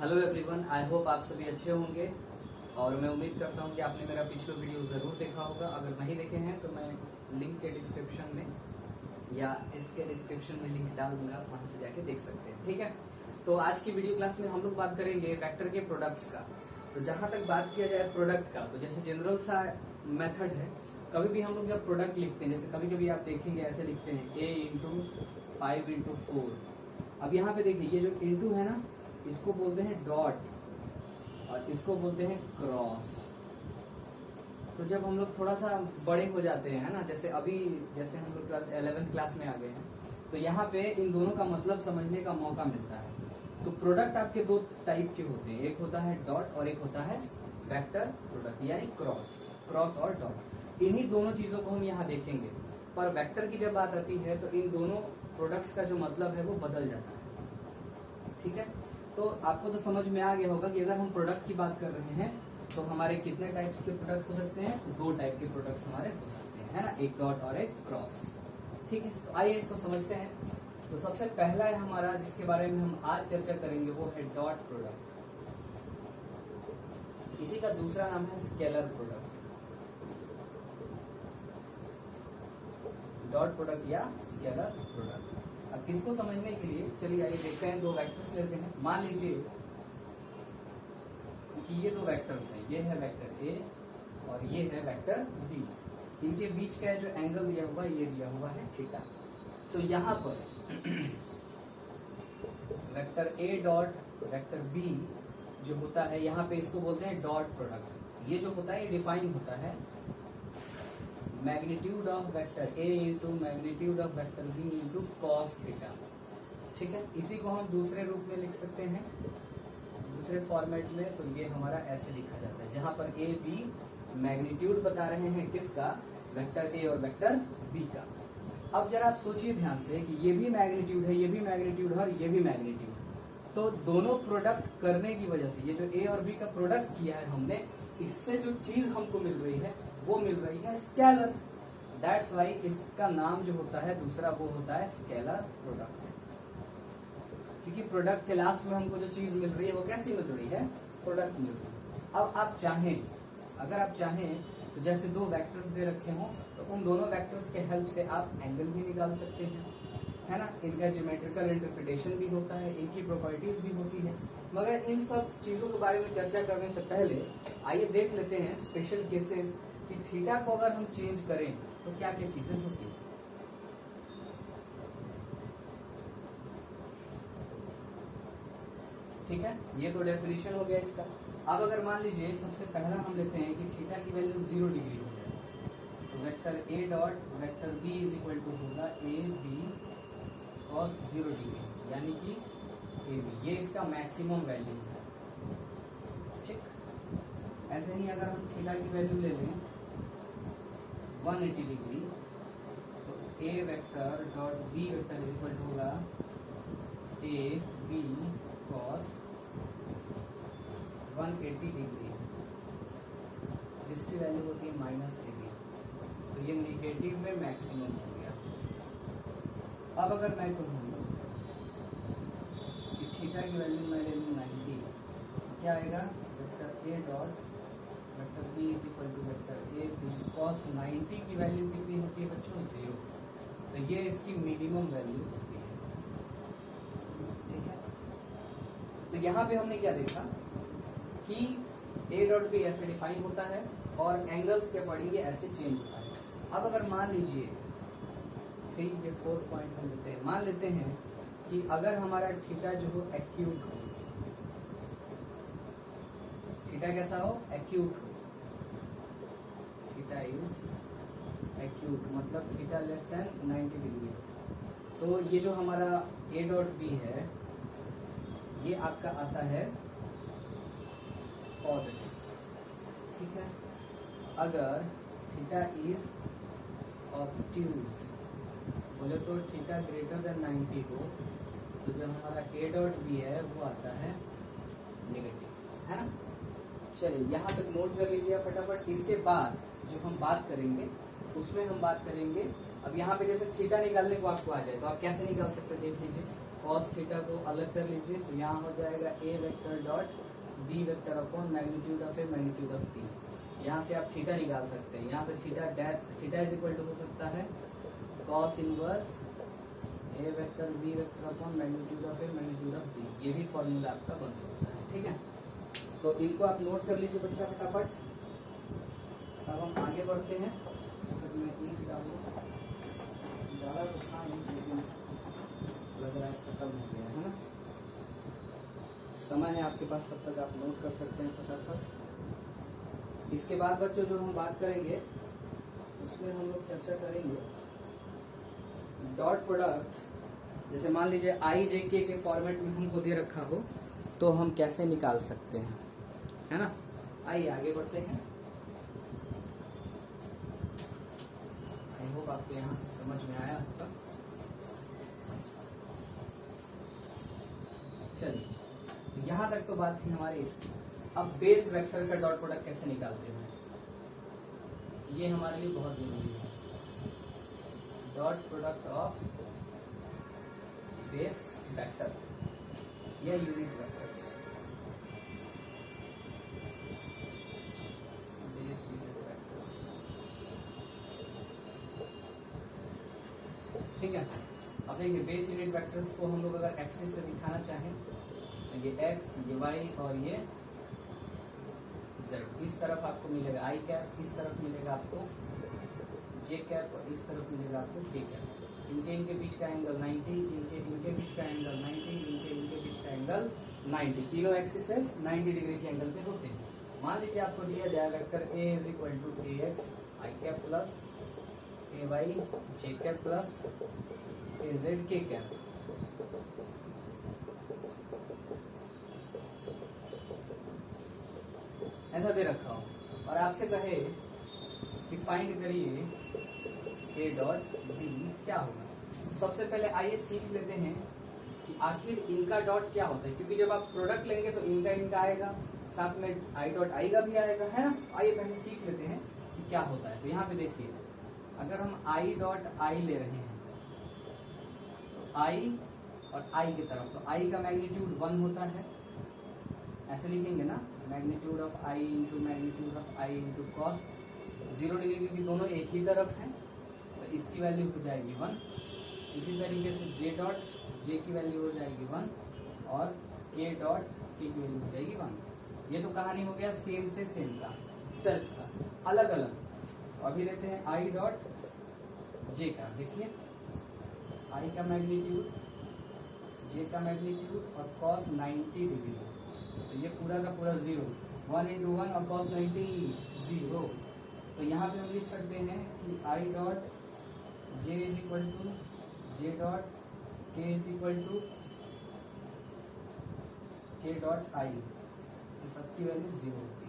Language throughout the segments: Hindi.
हेलो एवरीवन, आई होप आप सभी अच्छे होंगे और मैं उम्मीद करता हूं कि आपने मेरा पिछला वीडियो ज़रूर देखा होगा। अगर नहीं देखे हैं तो मैं लिंक के डिस्क्रिप्शन में या इसके डिस्क्रिप्शन में लिंक डाल दूंगा, वहां से जाके देख सकते हैं। ठीक है, तो आज की वीडियो क्लास में हम लोग बात करेंगे वेक्टर के प्रोडक्ट्स का। तो जहां तक बात किया जाए प्रोडक्ट का, तो जैसे जनरल सा मेथड है, कभी भी हम लोग जब प्रोडक्ट लिखते हैं, जैसे कभी कभी आप देखेंगे ऐसे लिखते हैं a इंटू 5 इंटू 4। अब यहाँ पे देखिए, ये जो इंटू है ना, इसको बोलते हैं डॉट और इसको बोलते हैं क्रॉस। तो जब हम लोग थोड़ा सा बड़े हो जाते हैं ना, जैसे हम लोग 11th क्लास में आ गए हैं, तो यहाँ पे इन दोनों का मतलब समझने का मौका मिलता है। तो प्रोडक्ट आपके दो टाइप के होते हैं, एक होता है डॉट और एक होता है वेक्टर प्रोडक्ट, यानी क्रॉस और डॉट। इन्हीं दोनों चीजों को हम यहाँ देखेंगे। पर वेक्टर की जब बात आती है तो इन दोनों प्रोडक्ट्स का जो मतलब है वो बदल जाता है। ठीक है, तो आपको तो समझ में आ गया होगा कि अगर हम प्रोडक्ट की बात कर रहे हैं तो हमारे कितने टाइप्स के प्रोडक्ट हो सकते हैं? दो टाइप के प्रोडक्ट्स हमारे हो सकते हैं, है ना, एक डॉट और एक क्रॉस। ठीक है, तो आइए इसको समझते हैं। तो सबसे पहला है हमारा, जिसके बारे में हम आज चर्चा करेंगे, वो है डॉट प्रोडक्ट। इसी का दूसरा नाम है स्केलर प्रोडक्ट। डॉट प्रोडक्ट या स्केलर प्रोडक्ट। अब इसको समझने के लिए चलिए आइए देखते हैं, दो वेक्टर्स लेते हैं। मान लीजिए कि ये दो वेक्टर्स हैं, ये है वेक्टर ए और ये है वेक्टर बी। इनके बीच का जो एंगल दिया हुआ, ये दिया हुआ है थीटा। तो यहाँ पर vector A dot vector B जो होता है, यहाँ पे इसको बोलते हैं डॉट प्रोडक्ट। ये जो होता है ये डिफाइन होता है magnitude of vector A into magnitude of vector B into cos theta. ठीक है, इसी को हम दूसरे रूप में लिख सकते हैं, दूसरे फॉर्मेट में। तो ये हमारा ऐसे लिखा जाता है, जहां पर ए बी मैग्नीट्यूड बता रहे हैं किसका? वेक्टर ए और वेक्टर बी का। अब जरा आप सोचिए ध्यान से कि ये भी मैग्नीट्यूड है, ये भी मैग्नीट्यूड है और ये भी मैग्नीट्यूड। तो दोनों प्रोडक्ट करने की वजह से, ये जो ए और बी का प्रोडक्ट किया है हमने, इससे जो चीज हमको मिल रही है वो मिल रही है स्केलर। दैट्स वाई इसका नाम जो होता है दूसरा, वो होता है स्केलर प्रोडक्ट। क्योंकि प्रोडक्ट के लास्ट में हमको जो चीज मिल रही है वो कैसी मिल रही है? प्रोडक्ट मिल रही है। अब आप चाहें, अगर आप चाहें तो जैसे दो वेक्टर्स दे रखे हों, तो उन दोनों वेक्टर्स के हेल्प से आप एंगल भी निकाल सकते हैं, है ना। इनका ज्योमेट्रिकल इंटरप्रिटेशन भी होता है, इनकी प्रॉपर्टीज भी होती है। मगर इन सब चीजों के बारे में चर्चा करने से पहले आइए देख लेते हैं स्पेशल केसेस कि थीटा को अगर हम चेंज करें तो क्या क्या चीजें होती है। ठीक है, ये तो डेफिनेशन हो गया इसका। अब अगर मान लीजिए सबसे पहला हम लेते हैं कि थीटा की वैल्यू 0 डिग्री हो जाए, तो vector A dot vector B is equal to होगा ए बी कॉस 0 डिग्री, यानी कि ए बी। ये इसका मैक्सिमम वैल्यू है। ठीक, ऐसे ही अगर हम थीटा की वैल्यू ले लें 180 डिग्री, तो A vector dot B vector is equal to होगा ए बी कॉस 180 डिग्री, जिसकी वैल्यू होती है -80। तो ये निगेटिव में मैक्सिमम हो गया। अब अगर मैं कहूँ कि थीटा की वैल्यू मैं ले लूँ 90, तो क्या आएगा? Vector A dot vector B is equal to vector A B cos 90 की वैल्यू कितनी होती है बच्चों? 0। तो ये इसकी मिनिमम वैल्यू होती है। ठीक है, तो यहाँ पे हमने क्या देखा कि ए डॉट बी ऐसे डिफाइन होता है और एंगल्स के अकॉर्डिंग ये ऐसे चेंज होता है। अब अगर मान लीजिए 3 ये 4 पॉइंट हम लेते हैं, मान लेते हैं कि अगर हमारा थीटा जो हो एक्यूट हो, थीटा कैसा हो? एक्यूट हो। थीटा इज एक्यूट, मतलब थीटा लेस देन 90 डिग्री। तो ये जो हमारा ए डॉट बी है, ये आपका आता है पॉजिटिव। ठीक है, अगर थीटा इज ऑब्ट्यूज बोले तो थीटा ग्रेटर देन 90 हो, तो जो हमारा ए डॉट बी है वो आता है नेगेटिव, है ना। चलिए यहाँ तक नोट कर लीजिए फटाफट। इसके बाद जो हम बात करेंगे उसमें हम बात करेंगे, अब यहाँ पे जैसे थीटा निकालने को आपको आ जाए तो आप कैसे निकाल सकते हैं? देख लीजिए, कॉस थीटा को अलग कर लीजिए, तो यहाँ हो जाएगा A vector dot B vector upon magnitude of A magnitude of B. यहाँ से आप थीटा निकाल सकते हैं, यहाँ से थीटा इज इक्वल टू हो सकता है cos inverse A vector B vector upon magnitude of A magnitude of B. ये भी फॉर्मूला आपका बन सकता है, ठीक है। तो इनको आप नोट कर लीजिए बच्चा फटाफट। अब हम आगे बढ़ते हैं। तो मैं इंक डालूँ, ज़्यादा तो था लेकिन लग रहा है खत्म हो गया है ना। समय है आपके पास, तब तक आप नोट कर सकते हैं फटाफट। इसके बाद बच्चों जो हम बात करेंगे उसमें हम लोग चर्चा करेंगे डॉट प्रोडक्ट। जैसे मान लीजिए आई जे के फॉर्मेट में हमको दे रखा हो तो हम कैसे निकाल सकते हैं, है ना। आइए आगे बढ़ते हैं। आई होप आपके यहाँ समझ में आया आपका। चलिए, तो यहाँ तक तो बात थी हमारी इसकी। अब बेस वेक्टर का डॉट प्रोडक्ट कैसे निकालते हैं, ये हमारे लिए बहुत जरूरी है। Dot product of base vector या unit vectors. Base unit vectors, ठीक है। अब देखिए बेस यूनिट वेक्टर्स को हम लोग अगर एक्सिस से दिखाना चाहें तो ये एक्स, ये वाई और ये जेड। इस तरफ आपको मिलेगा आई कैप, इस तरफ मिलेगा आपको जे कैप और इस तरफ मिलेगा आपको के कैप। इनके बीच का एंगल 90, इनके बीच का एंगल 90, इनके बीच का एंगल 90। तीनों एक्सिसेस 90 डिग्री के एंगल पे होते हैं। मान लीजिए आपको दिया जाए vector A is equal to A X I cap plus A Y J cap plus A Z K cap. ऐसा दे रखा हो और आपसे कहे कि फाइंड करिए ए डॉट बी क्या होगा। तो सबसे पहले आइए सीख लेते हैं कि आखिर इनका डॉट क्या होता है, क्योंकि जब आप प्रोडक्ट लेंगे तो इनका आएगा, साथ में आई डॉट आई का भी आएगा, है ना। आइए पहले सीख लेते हैं कि क्या होता है। तो यहाँ पे देखिए, अगर हम आई डॉट आई ले रहे हैं तो आई और आई की तरफ, तो आई का मैग्नीट्यूड 1 होता है, ऐसे लिखेंगे ना, magnitude of I into magnitude of I into cos 0 degree, क्योंकि दोनों एक ही तरफ है तो इसकी वैल्यू हो जाएगी 1। इसी तरीके से जे डॉट जे की वैल्यू हो जाएगी 1 और के डॉट के की वैल्यू हो जाएगी 1। ये तो कहानी हो गया सेम से सेम का, सेल्फ का, अलग अलग। अभी लेते हैं आई डॉट जे का। देखिए आई का मैग्नीट्यूड, जे का मैग्नीट्यूड और कॉस 90 डिग्री, तो ये पूरा का पूरा 0, 1 इंटू 1 और कॉस 90 0। तो यहाँ पे हम लिख सकते हैं कि I dot J is equal to J dot K is equal to K dot I. सबकी वैल्यू 0 होती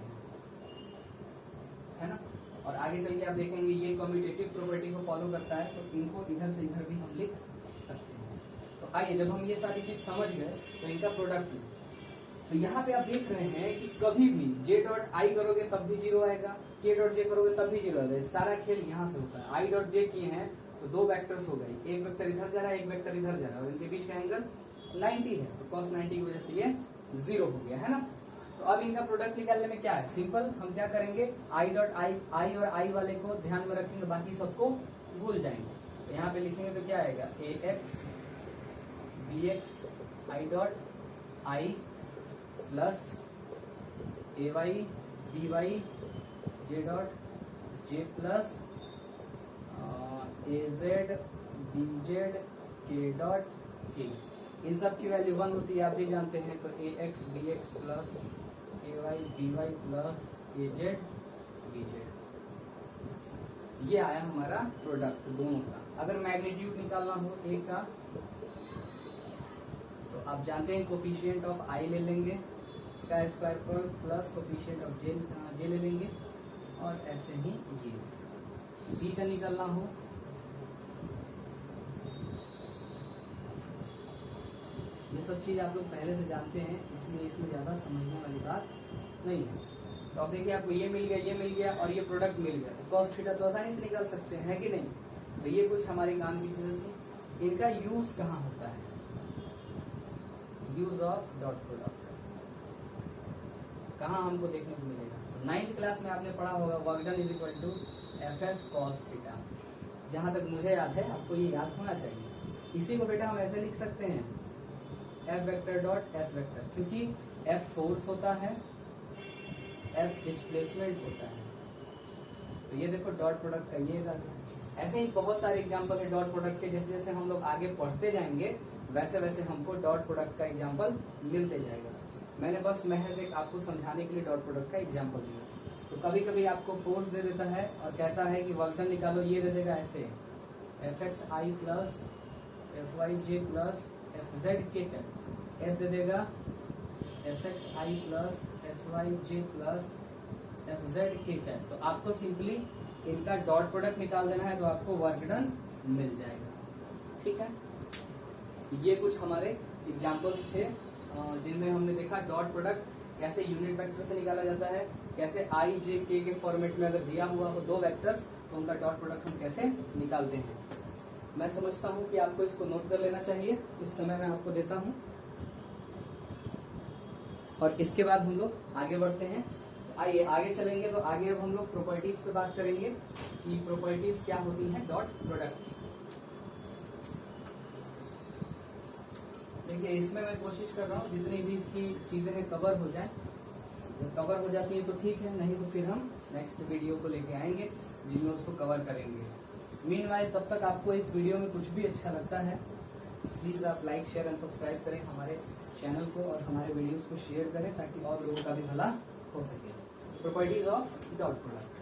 है ना। और आगे चल के आप देखेंगे ये कम्यूटेटिव प्रॉपर्टी को फॉलो करता है, तो इनको इधर से इधर भी हम लिख सकते हैं। तो आइए, जब हम ये सारी चीज समझ गए तो इनका प्रोडक्ट, तो यहाँ पे आप देख रहे हैं कि कभी भी जे डॉट आई करोगे तब भी 0 आएगा, के डॉट जे करोगे तब भी 0 आएगा। सारा खेल यहाँ से होता है। आई डॉट जे किए हैं तो 2 वेक्टर्स हो गए, एक वेक्टर इधर जा रहा है, एक वेक्टर इधर जा रहा है, और इनके बीच का एंगल 90 है, तो cos 90 की वजह से ये 0 हो गया, है ना। तो अब इनका प्रोडक्ट निकालने में क्या है, सिंपल, हम क्या करेंगे, आई डॉट आई और आई वाले को ध्यान में रखेंगे, बाकी सबको भूल जाएंगे। तो यहाँ पे लिखेंगे तो क्या आएगा, A X B X I dot I plus A Y B Y J dot J plus A Z B Z K dot K. इन सब की वैल्यू 1 होती है, आप भी जानते हैं। तो ए X B x plus A Y B Y plus A Z B Z, ये आया हमारा प्रोडक्ट दोनों का। अगर मैग्नीट्यूड निकालना हो ए का, तो आप जानते हैं कोफिशिएंट ऑफ आई ले लेंगे, उसका स्क्वायर पर प्लस कोफिशिएंट ऑफ जे ले लेंगे, और ऐसे ही ये बी का निकालना हो ये सब चीज आप लोग पहले से जानते हैं, इसलिए इसमें ज्यादा समझने वाली बात नहीं है। तो अब देखिए आपको ये मिल गया, ये मिल गया और ये प्रोडक्ट मिल गया, तो कॉस थीटा तो आसानी से निकाल सकते हैं, कि नहीं। तो ये कुछ हमारे काम की चीजें थी। इनका यूज कहाँ होता है, यूज ऑफ डॉट प्रोडक्ट कहाँ हमको देखने को मिलेगा? तो 9th क्लास में आपने पढ़ा होगा work done is equal to F S cos theta. जहां तक मुझे याद है, आपको ये याद होना चाहिए। इसी को बेटा हम ऐसे लिख सकते हैं F vector dot S vector, क्योंकि एफ फोर्स होता है, एस डिस्प्लेसमेंट होता है। तो ये देखो डॉट प्रोडक्ट का ये जाता है। ऐसे ही बहुत सारे एग्जांपल है डॉट प्रोडक्ट के। जैसे जैसे हम लोग आगे पढ़ते जाएंगे वैसे वैसे हमको डॉट प्रोडक्ट का एग्जांपल मिलते जाएगा। मैंने बस महज एक आपको समझाने के लिए डॉट प्रोडक्ट का एग्जांपल दिया। तो कभी कभी आपको फोर्स दे देता है और कहता है कि वर्क डन निकालो, ये दे देगा ऐसे एफ एक्स आई प्लस एफ वाई जे plus F Z K cap, S दे देगा एस एक्स आई प्लस एस वाई जे plus S Z K cap. तो आपको सिंपली इनका डॉट प्रोडक्ट निकाल देना है तो आपको वर्क डन मिल जाएगा। ठीक है, ये कुछ हमारे एग्जाम्पल्स थे जिनमें हमने देखा डॉट प्रोडक्ट कैसे यूनिट वेक्टर से निकाला जाता है, कैसे आई जे के फॉर्मेट में अगर दिया हुआ हो दो वेक्टर्स तो उनका डॉट प्रोडक्ट हम कैसे निकालते हैं। मैं समझता हूं कि आपको इसको नोट कर लेना चाहिए। कुछ समय मैं आपको देता हूं और इसके बाद हम लोग आगे बढ़ते हैं। आइए आगे चलेंगे। तो आगे अब हम लोग प्रॉपर्टीज पे बात करेंगे कि प्रॉपर्टीज क्या होती हैं डॉट प्रोडक्ट। देखिए इसमें मैं कोशिश कर रहा हूँ जितनी भी इसकी चीजें हैं कवर हो जाए। कवर हो जाती है तो ठीक है, नहीं तो फिर हम नेक्स्ट वीडियो को लेके आएंगे जिसमें उसको कवर करेंगे। मीनवाइल तब तक आपको इस वीडियो में कुछ भी अच्छा लगता है प्लीज आप लाइक शेयर एंड सब्सक्राइब करें हमारे चैनल को और हमारे वीडियोस को शेयर करें ताकि और लोगों का भी भला हो सके। Properties of dot product.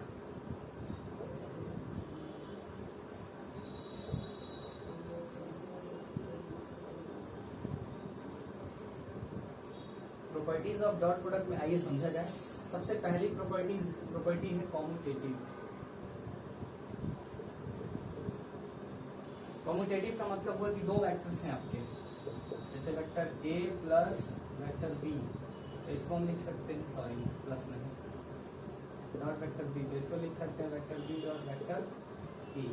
Properties of dot product में आइए समझा जाए। सबसे पहली प्रॉपर्टी है कॉम्यूटेटिव। कॉम्यूटेटिव का मतलब हुआ कि दो वेक्टर्स हैं आपके, जैसे vector A plus vector B, तो इसको हम लिख सकते हैं, सॉरी प्लस नहीं, डॉट वेक्टर बी, तो इसको लिख सकते हैं vector B dot vector A.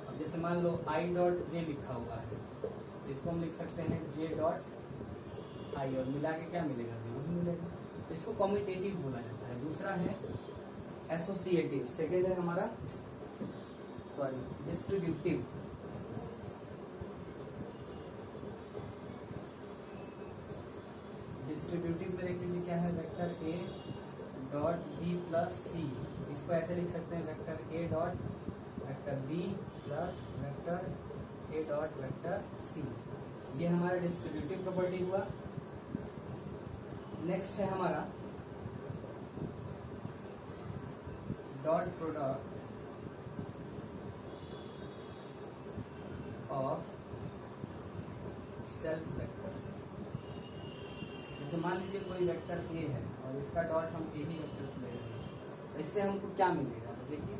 अब जैसे मान लो आई डॉट जे लिखा हुआ है, तो इसको हम लिख सकते हैं जे डॉट आई, और मिला के क्या मिलेगा? जीरो ही मिलेगा। तो इसको कॉम्यूटेटिव बोला जाता है। दूसरा है एसोसिएटिव। सेकेंड है हमारा डिस्ट्रीब्यूटिव। डिस्ट्रीब्यूटिव में देख लीजिए क्या है, vector A dot B plus C, इसको ऐसे लिख सकते हैं vector A dot vector B plus vector A dot vector C. ये हमारा डिस्ट्रीब्यूटिव प्रॉपर्टी हुआ। नेक्स्ट है हमारा dot product of self vector. जैसे मान लीजिए कोई वेक्टर ए है और इसका डॉट हम ए ही वेक्टर से ले रहे हैं, तो इससे हमको क्या मिलेगा? तो देखिए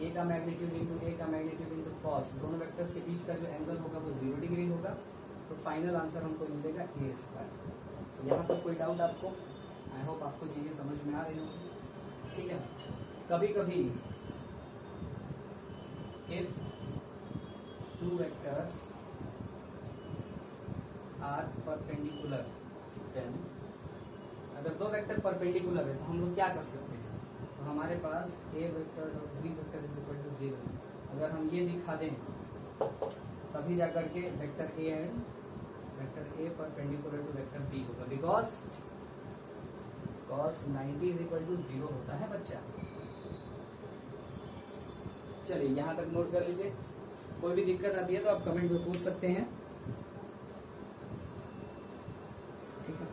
ए का मैग्नीट्यूड इंटू ए का मैग्नीट्यूड इंटू कॉस, दोनों वेक्टर्स के बीच का जो एंगल होगा वो 0 डिग्री होगा। तो फाइनल आंसर हमको मिलेगा ए स्क्वायर। यहाँ पर कोई डाउट आपको? आई होप आपको चीजें समझ में आ रही होंगी। ठीक है, कभी कभी if two vectors are perpendicular, then अगर दो वेक्टर परपेंडिकुलर है तो हम लोग क्या कर सकते हैं? तो हमारे पास ए वेक्टर और B vector is equal to 0। अगर हम ये दिखा दें तभी जाकर के vector A and vector A perpendicular to vector B होगा, because cos 90 is equal to 0 होता है बच्चा। चलिए यहां तक नोट कर लीजिए। कोई भी दिक्कत आती है तो आप कमेंट में पूछ सकते हैं। ठीक है,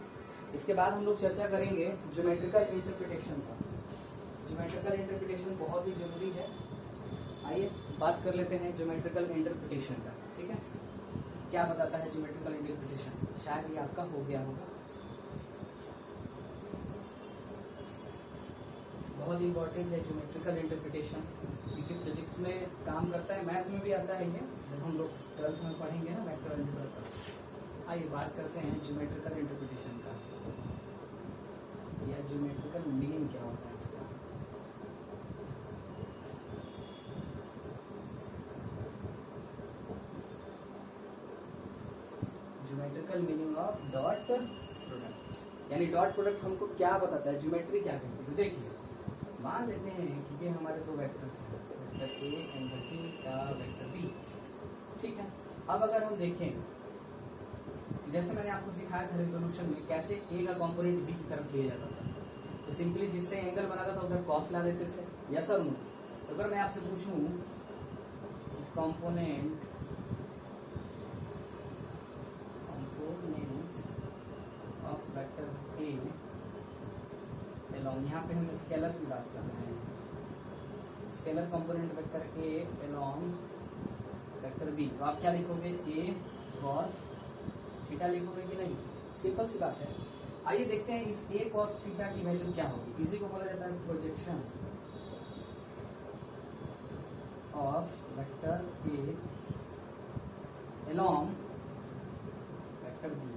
इसके बाद हम लोग चर्चा करेंगे ज्योमेट्रिकल इंटरप्रिटेशन का। ज्योमेट्रिकल इंटरप्रिटेशन बहुत ही जरूरी है। आइए बात कर लेते हैं ज्योमेट्रिकल इंटरप्रिटेशन का। ठीक है, क्या बताता है ज्योमेट्रिकल इंटरप्रिटेशन? शायद ये आपका हो गया होगा। बहुत इंपॉर्टेंट है ज्योमेट्रिकल इंटरप्रिटेशन, क्योंकि फिजिक्स में काम करता है, मैथ्स में भी आता है ये, जब हम लोग 12th में पढ़ेंगे ना वेक्टर अलजेब्रा का। आइए बात करते हैं ज्योमेट्रिकल इंटरप्रिटेशन का, या ज्योमेट्रिकल मीनिंग क्या होता है इसका। Geometrical meaning of of dot product. यानी डॉट प्रोडक्ट हमको क्या बताता है, ज्योमेट्री क्या कहती है। तो देखिए मान लेते हैं कि ये हमारे दो वेक्टर्स हैं, vector A and vector B, ठीक है। अब अगर हम देखें जैसे मैंने आपको सिखाया था रेजोल्यूशन में कैसे ए का कंपोनेंट बी की तरफ लिया जाता था, तो सिंपली जिससे एंगल बनाता था उधर कॉस ला देते थे, यस और नो। तो अगर मैं आपसे पूछूं component of vector A along, यहाँ पे हम स्केलर की बात कर रहे हैं, scalar component vector A along vector B, तो आप क्या लिखोगे, ए कॉस थीटा लिखोगे कि नहीं, सिंपल सी बात है। आइए देखते हैं इस ए कॉस थीटा की वैल्यू क्या होगी। इसी को बोला जाता है projection of vector A along vector B.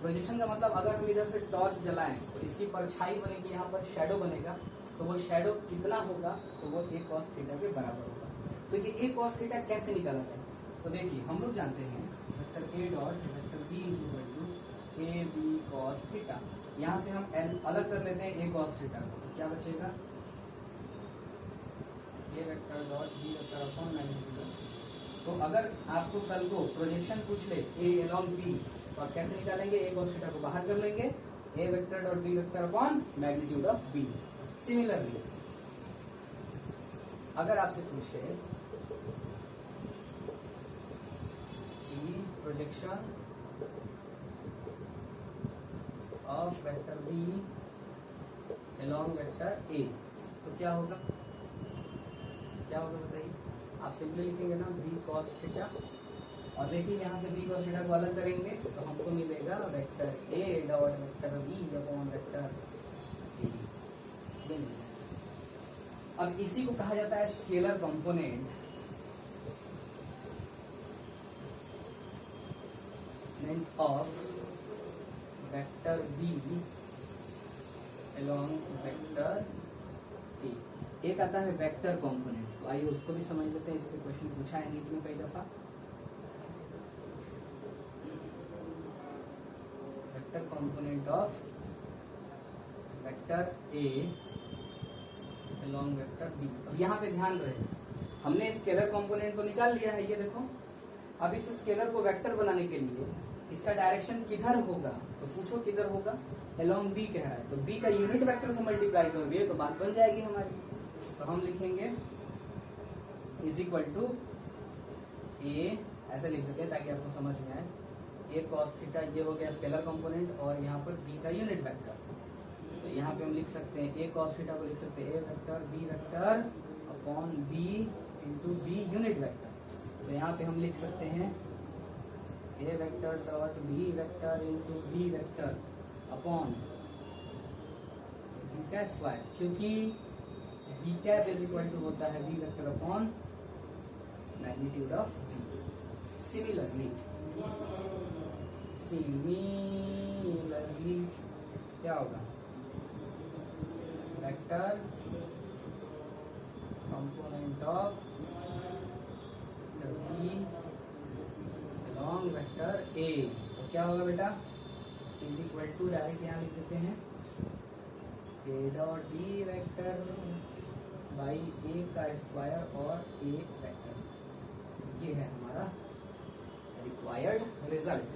Projection का मतलब अगर हम इधर से टॉर्च जलाएं तो इसकी परछाई बनेगी, यहाँ पर शैडो बनेगा, तो वो शैडो कितना होगा, तो वो ए कॉस थीटा के बराबर होगा। तो ये ए कॉस थीटा कैसे निकाला जाए, तो देखिए हम लोग जानते हैं vector A dot vector B is equal to A B cos theta. यहाँ से हम एल अलग कर लेते हैं ए कॉस थीटा को, तो क्या बचेगा, A vector dot B vector upon magnitude. तो अगर आपको कल को प्रोजेक्शन पूछ ले ए एलोंग बी, तो आप कैसे निकालेंगे, ए कॉस थीटा को बाहर कर लेंगे, A vector dot B vector upon magnitude of B. Similarly अगर आपसे पूछे कि projection of vector B along vector A, तो क्या होगा, क्या होगा बताइए। आप सिंपली लिखेंगे ना बी कॉस थीटा, और देखिए यहाँ से बी कॉस थीटा को अलग करेंगे तो हमको मिलेगा vector A dot vector B upon vector A. अब इसी को कहा जाता है scalar component of vector B along vector A. एक आता है वेक्टर कंपोनेंट, तो आइए उसको भी समझ लेते हैं। इसके क्वेश्चन पूछा है नीट में कई दफा। Vector component of vector A along vector B. अब यहाँ पे ध्यान रहे, हमने स्केलर कंपोनेंट तो निकाल लिया है, ये देखो। अब इस स्केलर को वेक्टर बनाने के लिए इसका डायरेक्शन किधर होगा, तो पूछो किधर होगा, एलोंग बी कह रहा है, तो बी का यूनिट वेक्टर से मल्टीप्लाई करोगे तो बात बन जाएगी हमारी। तो हम लिखेंगे इज इक्वल टू ए, ऐसे लिख देते हैं ताकि आपको समझ में आए, ए कॉस थीटा ये हो गया स्केलर कंपोनेंट, और यहाँ पर बी का यूनिट वेक्टर। तो यहाँ पे हम लिख सकते हैं ए कॉस थीटा को लिख सकते हैं A vector B vector upon B into B unit vector. तो यहाँ पे हम लिख सकते हैं A vector dot B vector into B vector upon B का स्क्वायर, क्योंकि B cap is equal to होता है B vector upon magnitude of B. Similarly क्या होगा, vector component of B along vector A, तो क्या होगा बेटा, इज इक्वल टू डायरेक्ट यहाँ लिख देते हैं A dot B vector by A का स्क्वायर और ए वेक्टर। ये है हमारा रिक्वायर्ड रिजल्ट।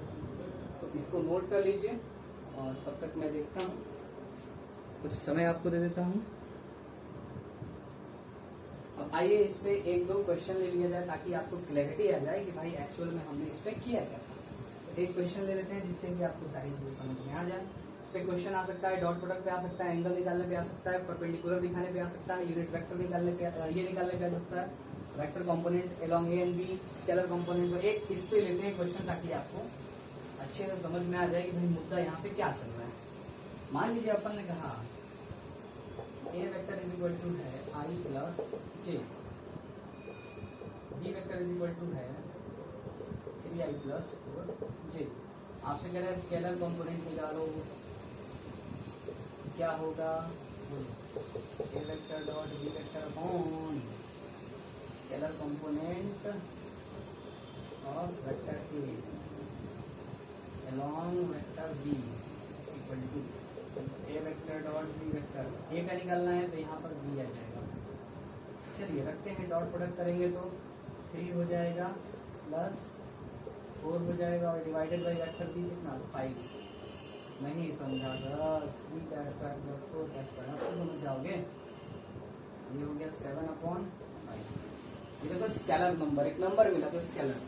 तो इसको नोट कर लीजिए, और तब तक मैं देखता हूँ, कुछ समय आपको दे देता हूँ। अब आइए इस पे एक दो क्वेश्चन ले लिया जाए ताकि आपको क्लैरिटी आ जाए कि भाई एक्चुअल में हमने इस पे किया क्या था। एक क्वेश्चन ले लेते हैं जिससे कि आपको सारी चीजें समझ में आ जाए। इस पे क्वेश्चन आ सकता है, डॉट प्रोडक्ट पे आ सकता है, एंगल निकालने पे आ सकता है, परपेंडिकुलर दिखाने पे आ सकता है, यूनिट वेक्टर निकालने पे ये निकालने पे आ सकता है, vector component along A and B, scalar component. तो एक इस पे लेते हैं क्वेश्चन ताकि आपको अच्छे से समझ में आ जाए कि भाई मुद्दा यहाँ पे क्या चल रहा है। मान लीजिए अपन ने कहा A vector is equal to है I plus J, B vector is equal to है 3i प्लस 4j। आपसे कह रहे हैं स्केलर कंपोनेंट निकालो, क्या होगा, A vector dot B vector upon scalar component of vector A along vector b equal to a vector dot b vector, a का निकालना है तो यहाँ पर b आ जाएगा। चलिए रखते हैं, डॉट प्रोडक्ट करेंगे तो 3 हो जाएगा प्लस 4 हो जाएगा और डिवाइडेड बाई वेक्टर b कितना 5। नहीं समझा सर, 3 का स्क्वायर प्लस 4 का स्क्वायर, आप तो समझ जाओगे। ये हो गया 7/5। ये देखो स्केलर नंबर, एक नंबर मिला तो स्केलर